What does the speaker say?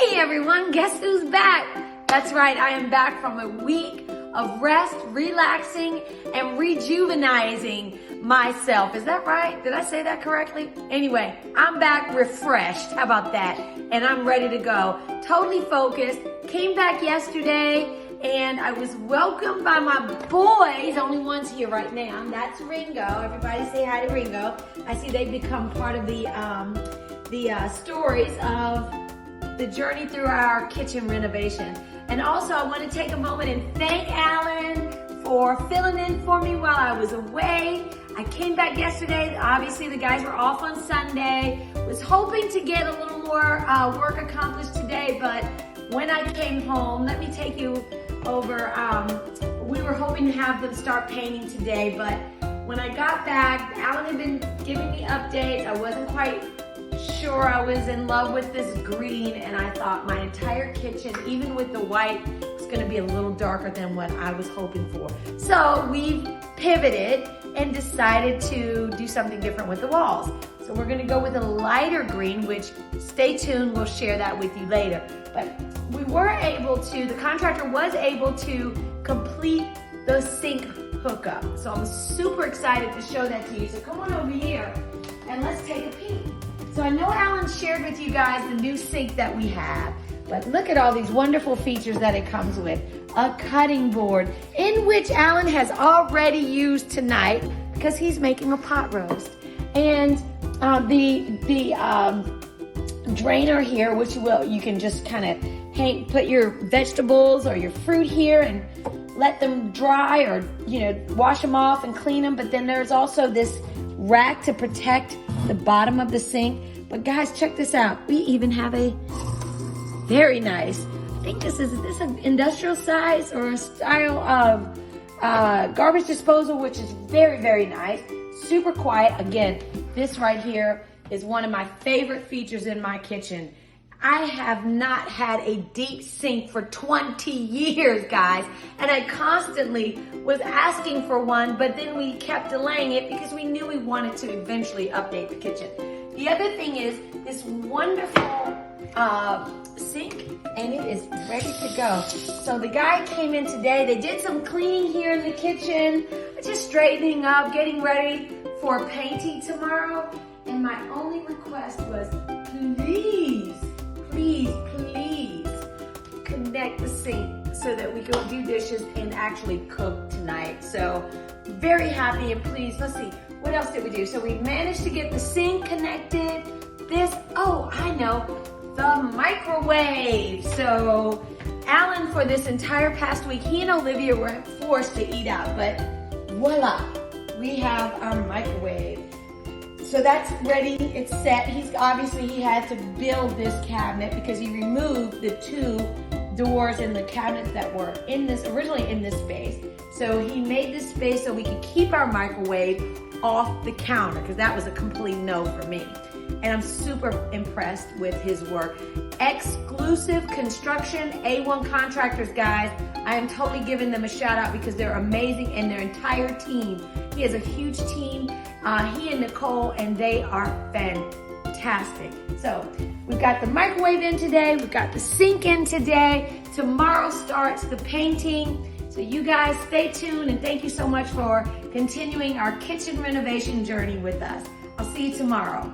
Hey everyone, guess who's back? That's right, I am back from a week of rest, relaxing, and rejuvenizing myself. Is that right? Did I say that correctly? Anyway, I'm back refreshed. How about that? And I'm ready to go. Totally focused. Came back yesterday and I was welcomed by my boys. Only one's here right now. That's Ringo. Everybody say hi to Ringo. I see they've become part of the stories of the journey through our kitchen renovation. And also I want to take a moment and thank Alan for filling in for me while I was away. I came back yesterday. Obviously the guys were off on Sunday. Was hoping to get a little more work accomplished today, but when I came home, let me take you over. We were hoping to have them start painting today, but when I got back, Alan had been giving me updates. I wasn't quite sure I was in love with this green, and I thought my entire kitchen, even with the white, was going to be a little darker than what I was hoping for. So we pivoted and decided to do something different with the walls. So we're going to go with a lighter green, which stay tuned, we'll share that with you later. But we were able to, the contractor was able to complete the sink hookup. So I'm super excited to show that to you. So come on over here and let's take a peek. So I know Alan shared with you guys the new sink that we have, but look at all these wonderful features that it comes with. A cutting board, in which Alan has already used tonight because he's making a pot roast. And the drainer here, which you can just kind of put your vegetables or your fruit here and let them dry, or wash them off and clean them. But then there's also this rack to protect the bottom of the sink. But guys, check this out. We even have a very nice, I think is this an industrial size or a style of garbage disposal, which is very, very nice. Super quiet. Again, this right here is one of my favorite features in my kitchen. I have not had a deep sink for 20 years, guys. And I constantly was asking for one, but then we kept delaying it because we knew we wanted to eventually update the kitchen. The other thing is this wonderful sink, and it is ready to go. So the guy came in today. They did some cleaning here in the kitchen, just straightening up, getting ready for painting tomorrow. And my only request was, please connect the sink so that we can do dishes and actually cook tonight. So very happy and pleased. Let's see, what else did we do? So we managed to get the sink connected. I know, the microwave. So Alan, for this entire past week, he and Olivia were forced to eat out, but voila, we have our microwave. So that's ready, it's set. He had to build this cabinet because he removed the two doors and the cabinets that were originally in this space. So he made this space so we could keep our microwave off the counter, because that was a complete no for me. And I'm super impressed with his work. X-clusive construction, A1 contractors, guys. I am totally giving them a shout out because they're amazing, and their entire team. He has a huge team, he and Nicole, and they are fantastic. So we've got the microwave in today, we've got the sink in today. Tomorrow starts the painting. So you guys stay tuned, and thank you so much for continuing our kitchen renovation journey with us. I'll see you tomorrow.